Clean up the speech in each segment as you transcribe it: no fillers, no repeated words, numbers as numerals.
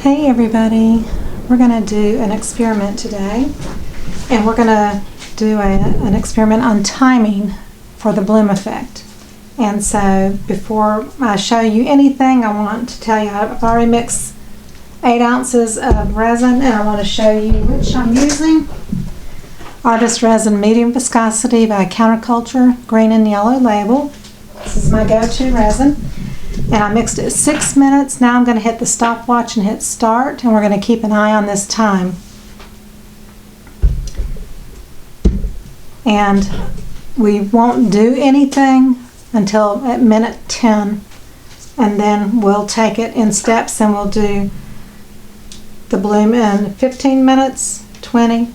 Hey everybody, we're going to do an experiment today, and we're going to do an experiment on timing for the bloom effect. And so before I show you anything, I want to tell you I've already mixed 8 ounces of resin, and I want to show you which I'm using. Artist Resin Medium Viscosity by Counterculture, green and yellow label. This is my go-to resin. And I mixed it 6 minutes. Now I'm going to hit the stopwatch and hit start, and we're going to keep an eye on this time. And we won't do anything until at minute 10, and then we'll take it in steps and we'll do the bloom in 15 minutes, 20,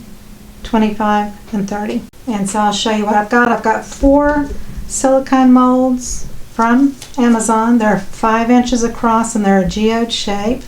25, and 30. And so I'll show you what I've got. I've got 4 silicone molds from Amazon. They're 5 inches across and they're a geode shape.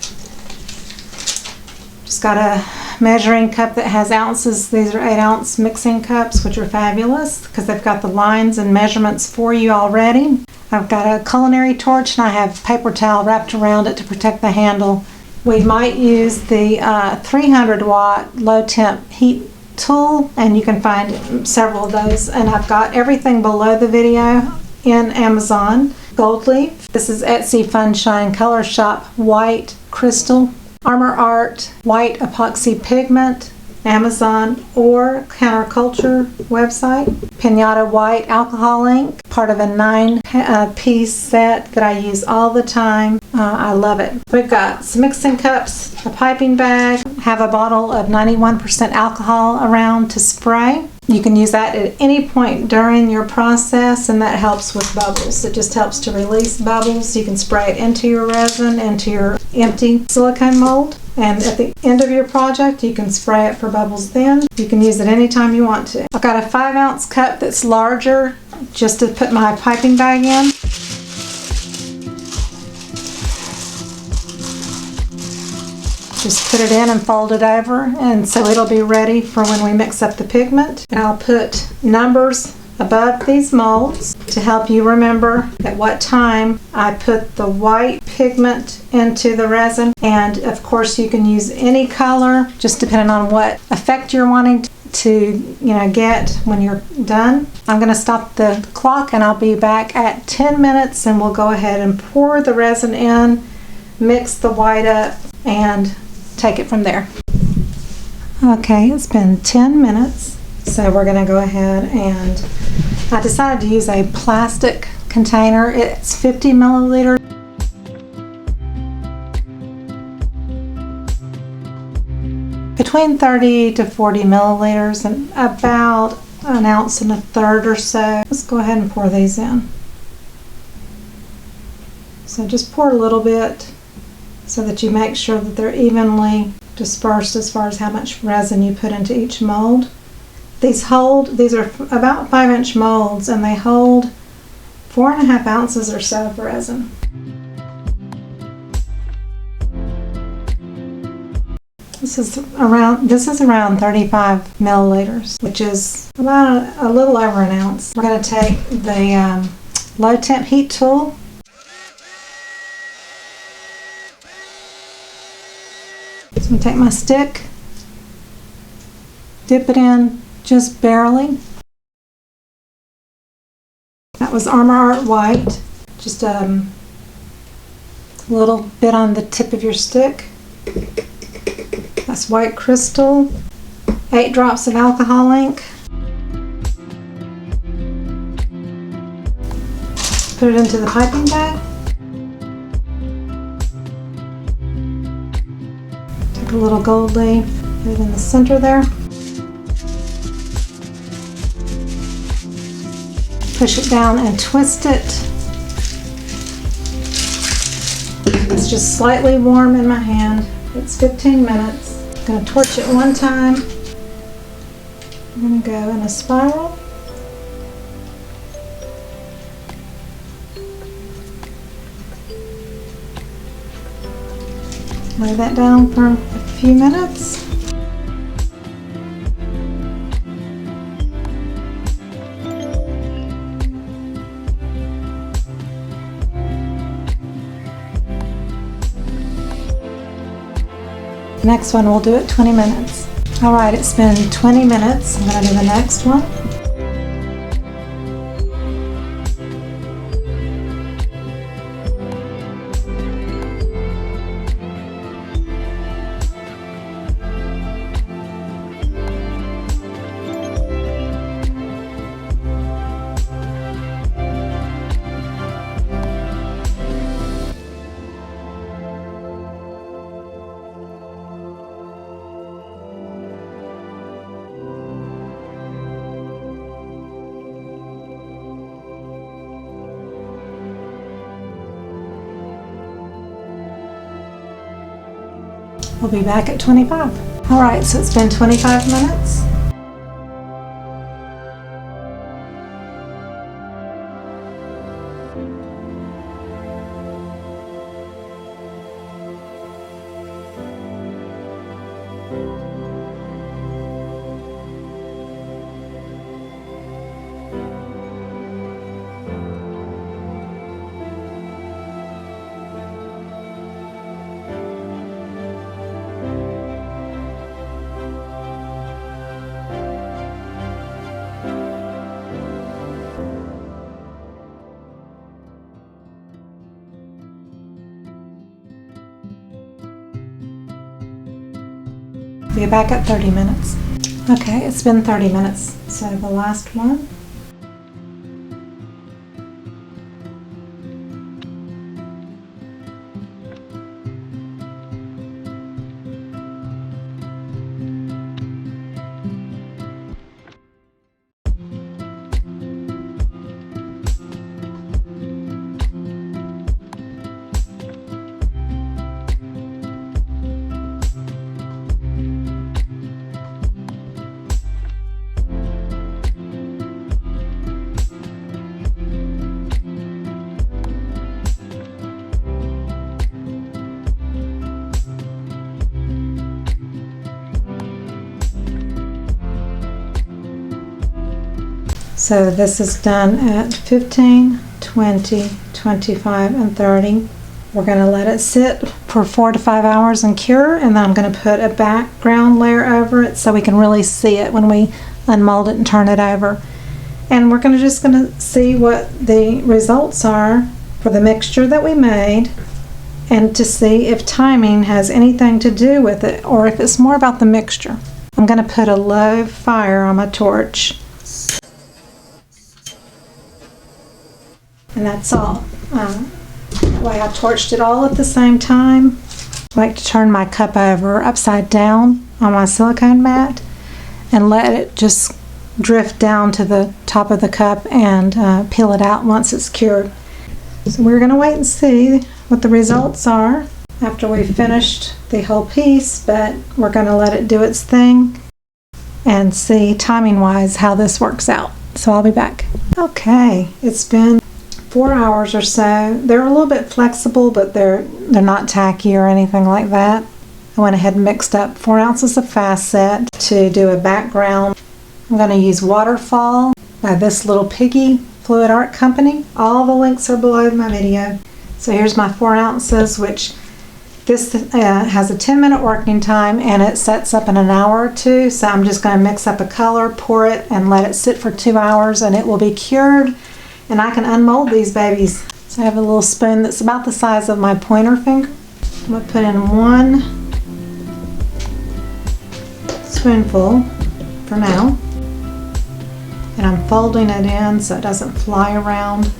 Just got a measuring cup that has ounces. These are 8-ounce mixing cups, which are fabulous because they've got the lines and measurements for you already. I've got a culinary torch and I have paper towel wrapped around it to protect the handle. We might use the 300 watt low temp heat tool, and you can find several of those. And I've got everything below the video in Amazon. Gold leaf. This is Etsy Fun Shine Color Shop white crystal. Armor Art white epoxy pigment, Amazon or Counterculture website. Pinata white alcohol ink, part of a 9-piece set that I use all the time. I love it. We've got some mixing cups, a piping bag, have a bottle of 91% alcohol around to spray. You can use that at any point during your process, and that helps with bubbles. It just helps to release bubbles. You can spray it into your resin, into your empty silicone mold, and at the end of your project you can spray it for bubbles then. You can use it anytime you want to. I've got a 5-ounce cup that's larger just to put my piping bag in. Just put it in and fold it over, and so it'll be ready for when we mix up the pigment. And I'll put numbers above these molds to help you remember at what time I put the white pigment into the resin. And of course you can use any color, just depending on what effect you're wanting to get when you're done. I'm going to stop the clock and I'll be back at 10 minutes, and we'll go ahead and pour the resin in, mix the white up, and take it from there. Okay, it's been 10 minutes, so we're going to go ahead, and I decided to use a plastic container. It's 50 milliliters. Between 30 to 40 milliliters, and about 1 ounce and a third or so. Let's go ahead and pour these in. So just pour a little bit so that you make sure that they're evenly dispersed as far as how much resin you put into each mold. These are about 5-inch molds, and they hold 4.5 ounces or so of resin. This is around 35 milliliters, which is about a little over 1 ounce. We're going to take the low temp heat tool. So I'm going to take my stick, dip it in just barely. That was Armor Art white, just a little bit on the tip of your stick. That's white crystal, 8 drops of alcohol ink. Put it into the piping bag. Take a little gold leaf, put it in the center there. Push it down and twist it. It's just slightly warm in my hand. It's 15 minutes. I'm going to torch it one time. I'm going to go in a spiral. Lay that down for a few minutes. next one we'll do it 20 minutes. All right, it's been 20 minutes. I'm gonna do the next one. We'll be back at 25. All right, so it's been 25 minutes. Be back at 30 minutes. Okay, it's been 30 minutes. So the last one. So this is done at 15, 20, 25, and 30. We're going to let it sit for 4 to 5 hours and cure, and then I'm going to put a background layer over it so we can really see it when we unmold it and turn it over. And we're just going to see what the results are for the mixture that we made, and to see if timing has anything to do with it or if it's more about the mixture. I'm going to put a low fire on my torch. And that's all. That way I torched it all at the same time. I like to turn my cup over upside down on my silicone mat and let it just drift down to the top of the cup and peel it out once it's cured. So we're going to wait and see what the results are after we've finished the whole piece, but we're going to let it do its thing and see timing wise how this works out. So I'll be back. Okay, it's been 4 hours or so. They're a little bit flexible, but they're not tacky or anything like that. I went ahead and mixed up 4 ounces of fast set to do a background. I'm going to use Waterfall by this little piggy fluid art company. All the links are below my video. So here's my 4 ounces, which this has a 10-minute working time and it sets up in an hour or two. So I'm just going to mix up a color, pour it, and let it sit for 2 hours, and it will be cured. And I can unmold these babies. So I have a little spoon that's about the size of my pointer finger. I'm going to put in 1 spoonful for now. And I'm folding it in so it doesn't fly around.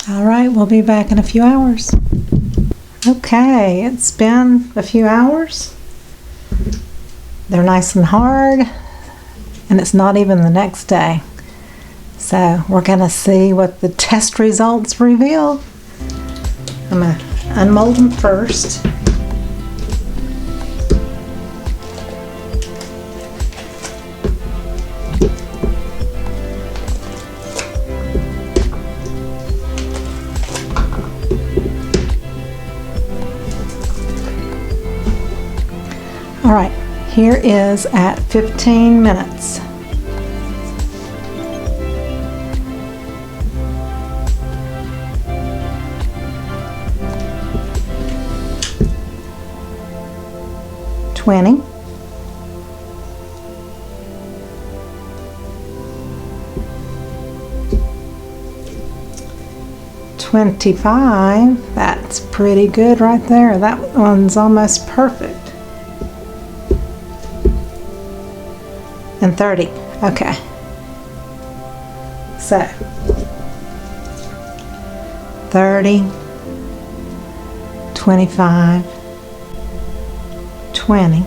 All right, we'll be back in a few hours. Okay, it's been a few hours. They're nice and hard, and it's not even the next day. So we're gonna see what the test results reveal. I'm gonna unmold them first. here is at 15 minutes. $25. That's pretty good right there. That one's almost perfect. And 30. Okay. So 30, 25, 20,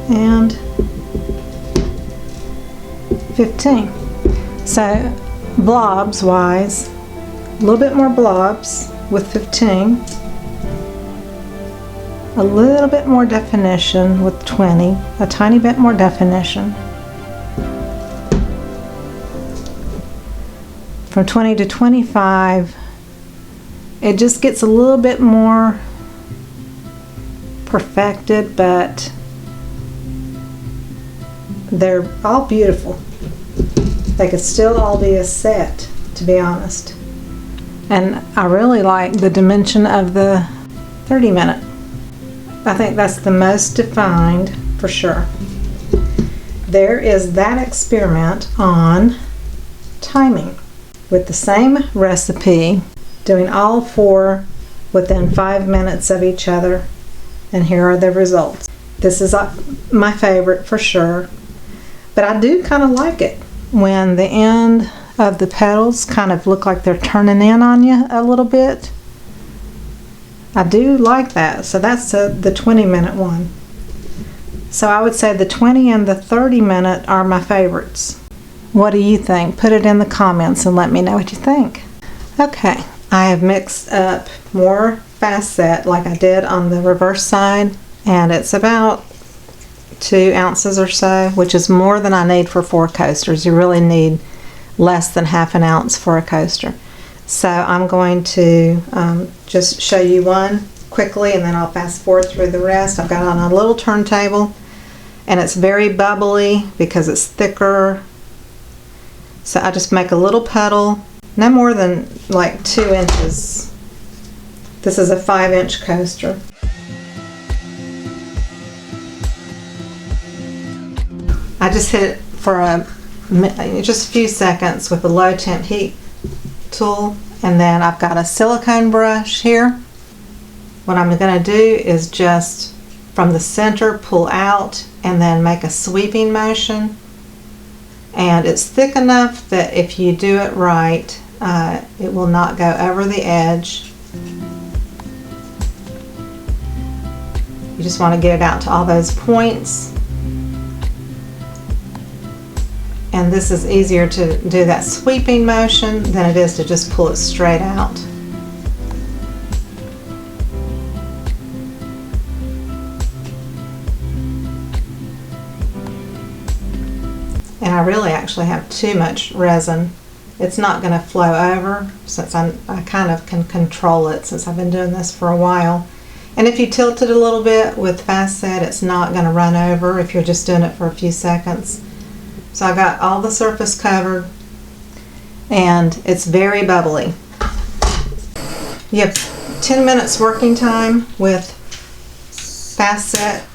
and 15. So blobs wise, a little bit more blobs with 15, a little bit more definition with 20, a tiny bit more definition. From 20 to 25, it just gets a little bit more perfected, but they're all beautiful. They could still all be a set, to be honest. And I really like the dimension of the 30-minute. I think that's the most defined for sure. There is that experiment on timing with the same recipe, doing all four within 5 minutes of each other, and here are the results. This is my favorite for sure, but I do kind of like it when the end of the petals kind of look like they're turning in on you a little bit. I do like that. So that's the 20-minute one. So I would say the 20 and the 30-minute are my favorites. What do you think? Put it in the comments and let me know what you think. Okay, I have mixed up more fast set like I did on the reverse side, and it's about 2 ounces or so, which is more than I need for 4 coasters. You really need less than ½ ounce for a coaster. So I'm going to just show you one quickly, and then I'll fast forward through the rest. I've got it on a little turntable, and it's very bubbly because it's thicker. So I just make a little puddle, no more than like 2 inches. This is a 5-inch coaster. I just hit it for just a few seconds with a low temp heat tool, and then I've got a silicone brush here. What I'm going to do is just from the center pull out and then make a sweeping motion, and it's thick enough that if you do it right, it will not go over the edge. You just want to get it out to all those points. And this is easier to do that sweeping motion than it is to just pull it straight out. And I really actually have too much resin. It's not going to flow over since I kind of can control it since I've been doing this for a while. And if you tilt it a little bit with fast set, it's not going to run over if you're just doing it for a few seconds. So I got all the surface covered, and it's very bubbly. You have 10 minutes working time with fast set.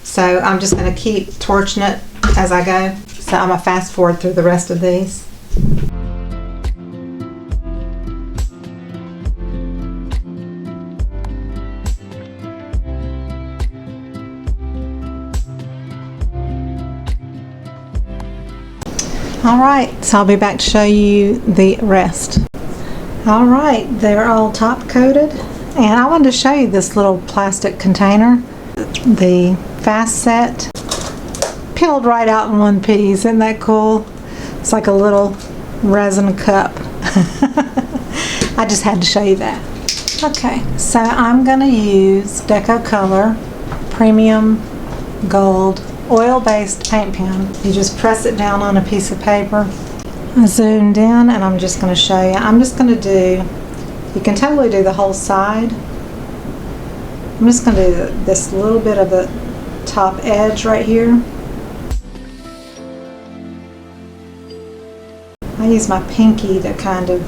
So I'm just going to keep torching it as I go. So I'm going to fast forward through the rest of these. Alright, so I'll be back to show you the rest. Alright, they're all top coated, and I wanted to show you this little plastic container. The fast set peeled right out in one piece. Isn't that cool? It's like a little resin cup. I just had to show you that. Okay, so I'm going to use Deco Color Premium Gold oil-based paint pen. You just press it down on a piece of paper. I zoomed in, and I'm just going to show you. I'm just going to do, you can totally do the whole side, I'm just going to do this little bit of the top edge right here. I use my pinky to kind of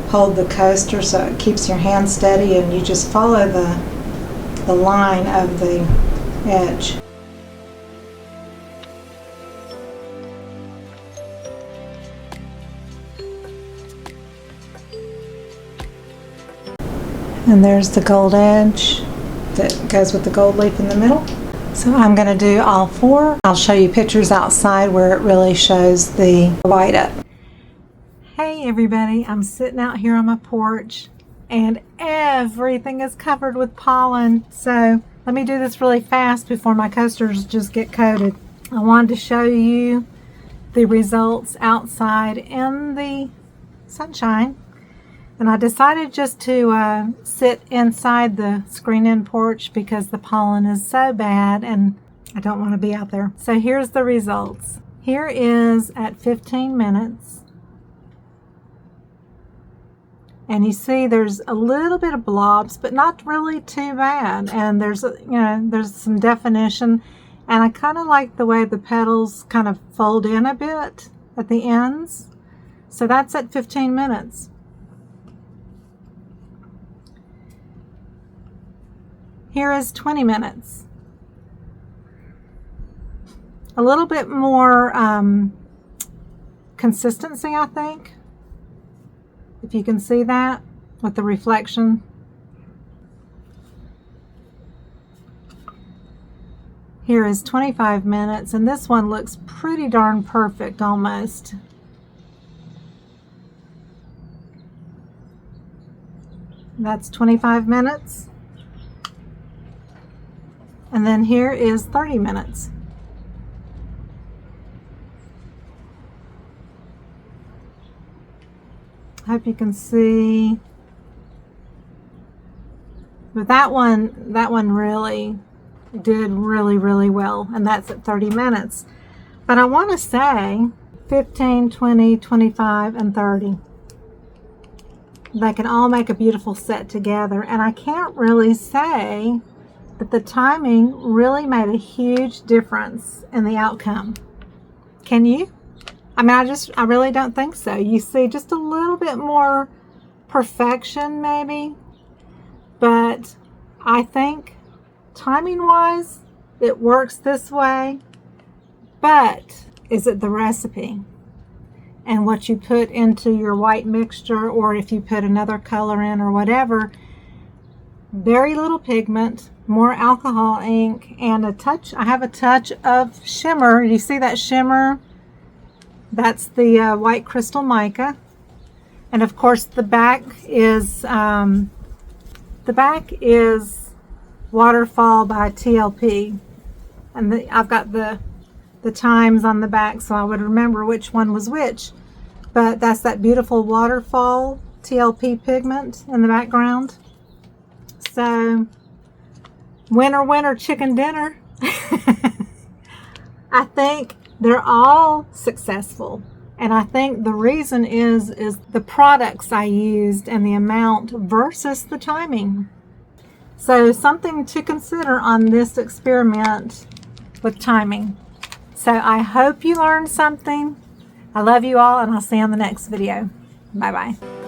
hold the coaster so it keeps your hand steady, and you just follow the line of the edge. And there's the gold edge that goes with the gold leaf in the middle. So I'm going to do all four. I'll show you pictures outside where it really shows the white up. Hey everybody, I'm sitting out here on my porch and everything is covered with pollen. So let me do this really fast before my coasters just get coated. I wanted to show you the results outside in the sunshine. And I decided just to sit inside the screen-in porch because the pollen is so bad and I don't want to be out there. So here's the results. Here is at 15 minutes. And you see there's a little bit of blobs, but not really too bad. And there's, there's some definition. And I kind of like the way the petals kind of fold in a bit at the ends. So that's at 15 minutes. Here is 20 minutes. A little bit more consistency, I think. If you can see that with the reflection. Here is 25 minutes, and this one looks pretty darn perfect almost. That's 25 minutes. And then here is 30 minutes. I hope you can see. But that one really did really well, and that's at 30 minutes. But I want to say 15, 20, 25, and 30. They can all make a beautiful set together, and I can't really say that the timing really made a huge difference in the outcome. Can you? I mean, I really don't think so. You see just a little bit more perfection maybe, but I think timing wise it works this way. But is it the recipe and what you put into your white mixture, or if you put another color in or whatever? Very little pigment, more alcohol ink, and a touch. I have a touch of shimmer. You see that shimmer? That's the white crystal mica. And of course the back is Waterfall by TLP, and I've got the times on the back so I would remember which one was which. But that's that beautiful Waterfall TLP pigment in the background. So winner chicken dinner. I think they're all successful, and I think the reason is the products I used and the amount versus the timing. So something to consider on this experiment with timing. So I hope you learned something. I love you all, and I'll see you on the next video. Bye bye.